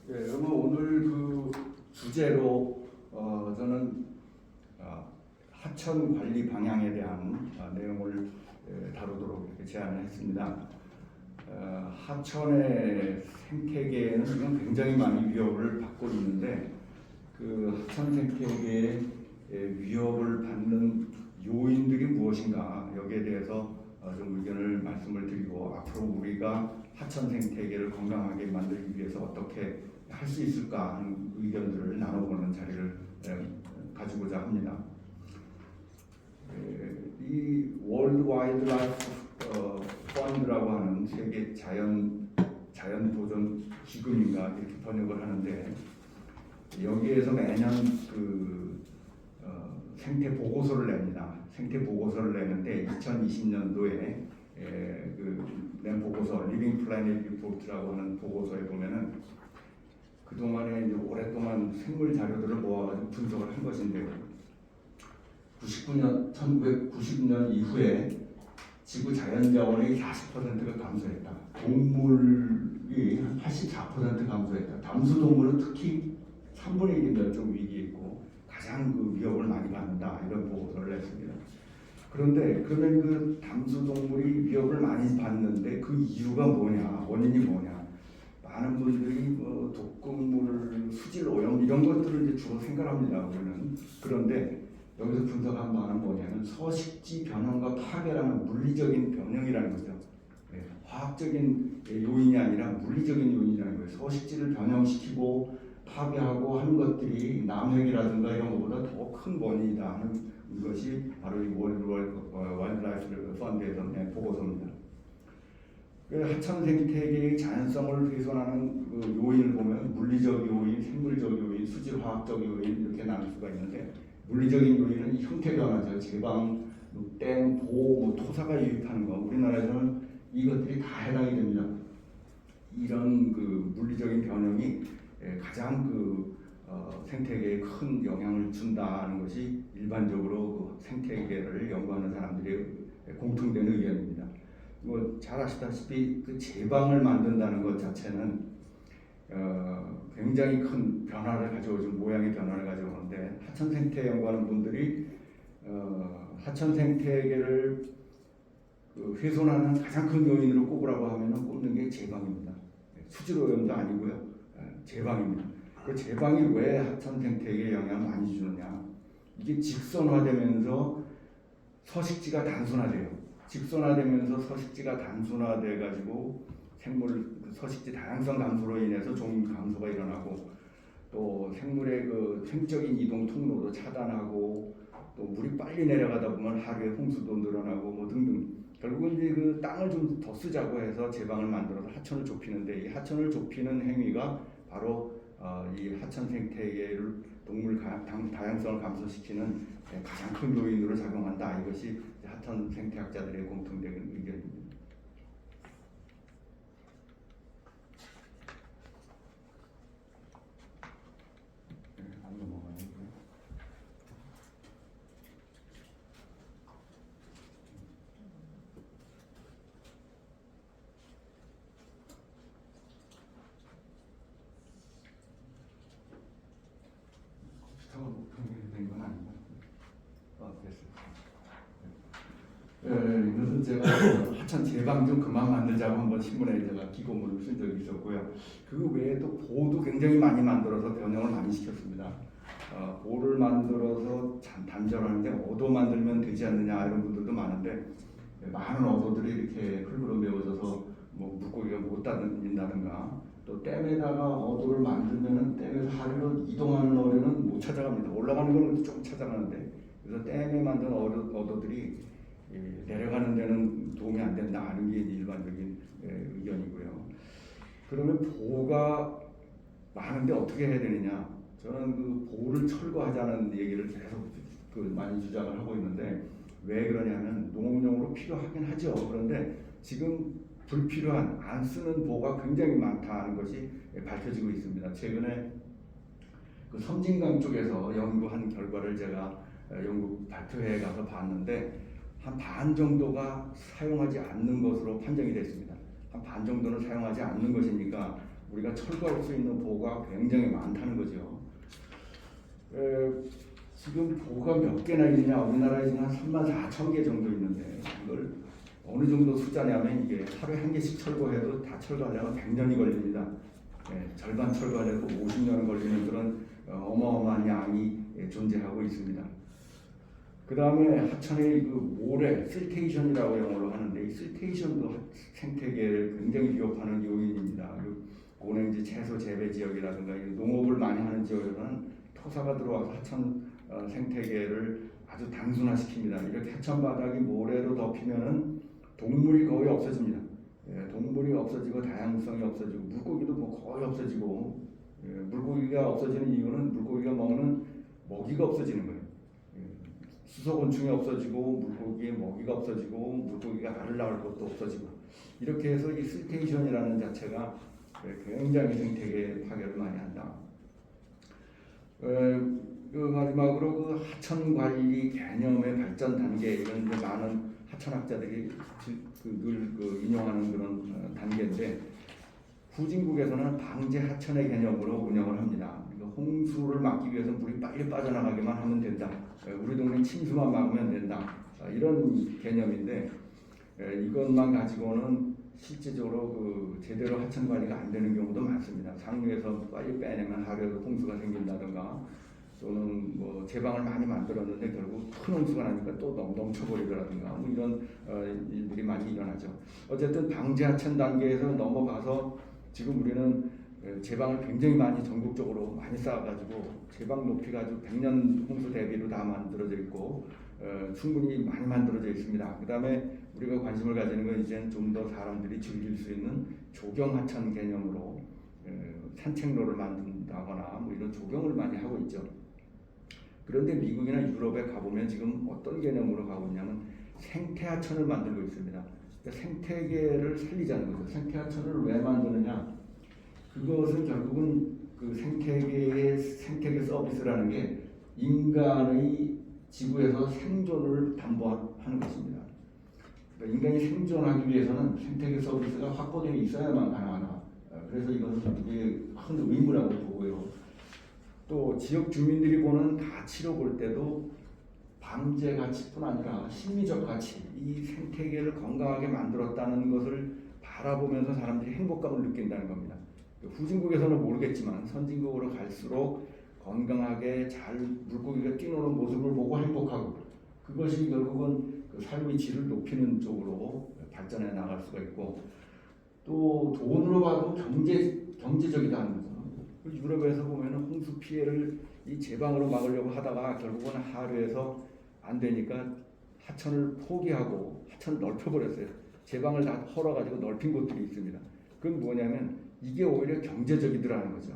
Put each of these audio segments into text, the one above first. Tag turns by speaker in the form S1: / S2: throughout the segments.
S1: 그러면 오늘 그 주제로 저는 하천 관리 방향에 대한 내용을 다루도록 이렇게 제안을 했습니다. 하천의 생태계에는 지금 굉장히 많이 위협을 받고 있는데 그 하천 생태계의 위협을 받는 요인들이 무엇인가 여기에 대해서 좀 의견을 말씀을 드리고 앞으로 우리가 하천 생태계를 건강하게 만들기 위해서 어떻게 할 수 있을까 하는 의견들을 나눠보는 자리를 가지고자 합니다. 이 월드 와일드라이프 펀드라고 하는 세계 자연 보존 기금인가 이렇게 번역을 하는데 여기에서 매년 그 생태 보고서를 냅니다. 생태 보고서를 내는데 2020년도에 낸 보고서 리빙 플래닛 리포트라고 하는 보고서에 보면은 그동안에 이제 오랫동안 생물 자료들을 모아가지고 분석을 한 것인데 1990년 이후에 지구 자연자원의 40%가 감소했다. 동물이 한 84% 감소했다. 담수동물은 특히 3분의 1이 멸종 위기에 있고 가장 그 위협을 많이 받는다. 이런 보고서를 냈습니다. 그런데 그러면 그 담수동물이 위협을 많이 받는데 그 이유가 뭐냐, 원인이 뭐냐? 많은 분들이 독극물, 수질 오염 이런 것들을 이제 주로 생각합니다. 우리는. 그런데 여기서 분석한 바는 뭐냐면 서식지 변형과 파괴라는 물리적인 변형이라는 거죠. 화학적인 요인이 아니라 물리적인 요인이라는 거예요. 서식지를 변형시키고 파괴하고 하는 것들이 남획이라든가 이런 것보다 더 큰 원인이다 하는 것이 바로 이 월드 와일드라이프 펀드에서 낸 보고서입니다. 하천 생태계의 자연성을 훼손하는 그 요인을 보면 물리적 요인, 생물적 요인, 수질화학적 요인 이렇게 나눌 수가 있는데 물리적인 요인은 형태 변화죠. 제방, 댐, 보, 토사가 유입하는 거. 우리나라에서는 이것들이 다 해당이 됩니다. 이런 그 물리적인 변형이 가장 그 생태계에 큰 영향을 준다는 것이 일반적으로 그 생태계를 연구하는 사람들의 공통된 의견입니다. 뭐 잘 아시다시피 그 제방을 만든다는 것 자체는 굉장히 큰 변화를 가져오죠. 모양의 변화를 가져오는데 하천 생태 연구하는 분들이 하천 생태계를 훼손하는 가장 큰 요인으로 꼽으라고 하면 꼽는 게 제방입니다. 수질 오염도 아니고요. 제방입니다. 그 제방이 왜 하천 생태계에 영향을 많이 주느냐? 이게 직선화되면서 서식지가 단순화돼요. 직선화되면서 서식지가 단순화돼 가지고 생물 서식지 다양성 감소로 인해서 종류 감소가 일어나고 또 생물의 그 생적인 이동 통로도 차단하고 또 물이 빨리 내려가다 보면 하류의 홍수도 늘어나고 뭐 등등 결국은 이제 그 땅을 좀 더 쓰자고 해서 제방을 만들어서 하천을 좁히는데 이 하천을 좁히는 행위가 바로 이 하천 생태계를 동물 다양성을 감소시키는 가장 큰 요인으로 작용한다. 이것이 하천 생태학자들의 공통된 의견입니다. 안 넘어가요. 된 건 아닌가? 됐어요. 이것은 제가 하천 제방 좀 그만 만들자고 한번 신문에 제가 기고문을 쓴 적이 있었고요. 그 외에도 보도 굉장히 많이 만들어서 변형을 많이 시켰습니다. 보를 만들어서 단절하는데 어도 만들면 되지 않느냐 이런 분들도 많은데 많은 어도들이 이렇게 흙으로 메워져서 뭐 물고기가 못 다닌다든가 또 댐에다가 어도를 만들면은 댐에서 하류로 이동하는 어류는 못 찾아갑니다. 올라가는 건 좀 찾아가는데 그래서 댐에 만든 어도들이 내려가는 데는 도움이 안 된다 하는 게 일반적인 의견이고요. 그러면 보호가 많은데 어떻게 해야 되느냐? 저는 그 보호를 철거하자는 얘기를 계속 많이 주장을 하고 있는데 왜 그러냐면 농업용으로 필요하긴 하죠. 그런데 지금 불필요한 안 쓰는 보호가 굉장히 많다는 것이 밝혀지고 있습니다. 최근에 그 섬진강 쪽에서 연구한 결과를 제가 연구 발표회에 가서 봤는데 한 반 정도가 사용하지 않는 것으로 판정이 됐습니다. 한 반 정도는 사용하지 않는 것이니까 우리가 철거할 수 있는 보호가 굉장히 많다는 거죠. 지금 보호가 몇 개나 있느냐? 우리나라에 지금 한 34,000개 정도 있는데 이걸 어느 정도 숫자냐면 이게 하루에 한 개씩 철거해도 다 철거하려면 100년이 걸립니다. 절반 철거하려고 50년 걸리는 그런 어마어마한 양이 존재하고 있습니다. 그 다음에 하천의 그 모래, 실테이션이라고 영어로 하는데 이 실테이션도 생태계를 굉장히 위협하는 요인입니다. 그거는 이제 채소 재배 지역이라든가 농업을 많이 하는 지역에서는 토사가 들어와서 하천 생태계를 아주 단순화시킵니다. 이렇게 하천 바닥이 모래로 덮이면은 동물이 거의 없어집니다. 동물이 없어지고 다양성이 없어지고 물고기도 뭐 거의 없어지고 물고기가 없어지는 이유는 물고기가 먹는 먹이가 없어지는 거예요. 수소곤충이 없어지고 물고기의 먹이가 없어지고 물고기가 알을 낳을 것도 없어지고 이렇게 해서 이 실테이션이라는 자체가 굉장히 생태계 파괴를 많이 한다. 마지막으로 그 하천 관리 개념의 발전 단계 이런 많은 하천학자들이 늘 인용하는 그런 단계인데 후진국에서는 방제 하천의 개념으로 운영을 합니다. 그러니까 홍수를 막기 위해서 물이 빨리 빠져나가기만 하면 된다. 우리 동네 침수만 막으면 된다. 이런 개념인데 이것만 가지고는 실제적으로 그 제대로 하천 관리가 안 되는 경우도 많습니다. 상류에서 빨리 빼내면 하루에도 홍수가 생긴다든가 또는 뭐 제방을 많이 만들었는데 결국 큰 홍수가 나니까 또 넘쳐버리더라든가 뭐 이런 일들이 많이 일어나죠. 어쨌든 방제 하천 단계에서 넘어가서 지금 우리는 제방을 굉장히 많이 전국적으로 많이 쌓아가지고 제방 높이가 아주 100년 홍수 대비로 다 만들어져 있고 충분히 많이 만들어져 있습니다. 그 다음에 우리가 관심을 가지는 건 이제는 좀 더 사람들이 즐길 수 있는 조경하천 개념으로 산책로를 만든다거나 뭐 이런 조경을 많이 하고 있죠. 그런데 미국이나 유럽에 가보면 지금 어떤 개념으로 가고 있냐면 생태하천을 만들고 있습니다. 그러니까 생태계를 살리자는 거죠. 생태하천을 왜 만드느냐? 그것은 결국은 그 생태계 서비스라는 게 인간의 지구에서 생존을 담보하는 것입니다. 그러니까 인간이 생존하기 위해서는 생태계 서비스가 확보되어 있어야만 가능하다. 그래서 이것은 큰 의무라고 보고요. 또 지역 주민들이 보는 가치로 볼 때도 방제 가치뿐 아니라 심리적 가치, 이 생태계를 건강하게 만들었다는 것을 바라보면서 사람들이 행복감을 느낀다는 겁니다. 후진국에서는 모르겠지만 선진국으로 갈수록 건강하게 잘 물고기가 뛰노는 모습을 보고 행복하고 그것이 결국은 그 삶의 질을 높이는 쪽으로 발전해 나갈 수가 있고 또 돈으로 봐도 경제적이다는 거죠. 유럽에서 보면 홍수 피해를 이 제방으로 막으려고 하다가 결국은 하류에서 안 되니까 하천을 포기하고 하천을 넓혀버렸어요. 제방을 다 헐어가지고 넓힌 곳들이 있습니다. 그건 뭐냐면 이게 오히려 경제적이더라는 거죠.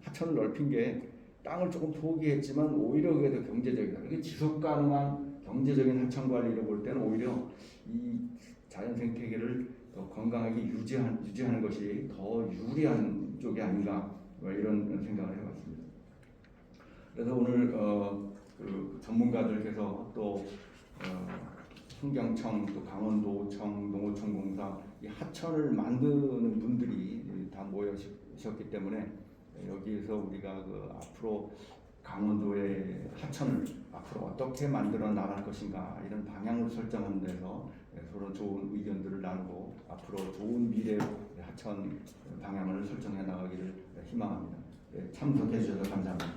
S1: 하천을 넓힌 게 땅을 조금 포기했지만 오히려 그게 더 경제적이다. 이게 지속 가능한 경제적인 하천 관리를 볼 때는 오히려 이 자연 생태계를 더 건강하게 유지하는 것이 더 유리한 쪽이 아닌가 이런 생각을 해봤습니다. 그래서 오늘 그 전문가들께서 또 환경청, 또 강원도청, 농어촌공사 이 하천을 만드는 분들이 다 모여셨기 때문에 여기에서 우리가 그 앞으로 강원도의 하천을 앞으로 어떻게 만들어 나갈 것인가 이런 방향을 설정하는 데서 서로 좋은 의견들을 나누고 앞으로 좋은 미래의 하천 방향을 설정해 나가기를 희망합니다. 참석해 주셔서 감사합니다.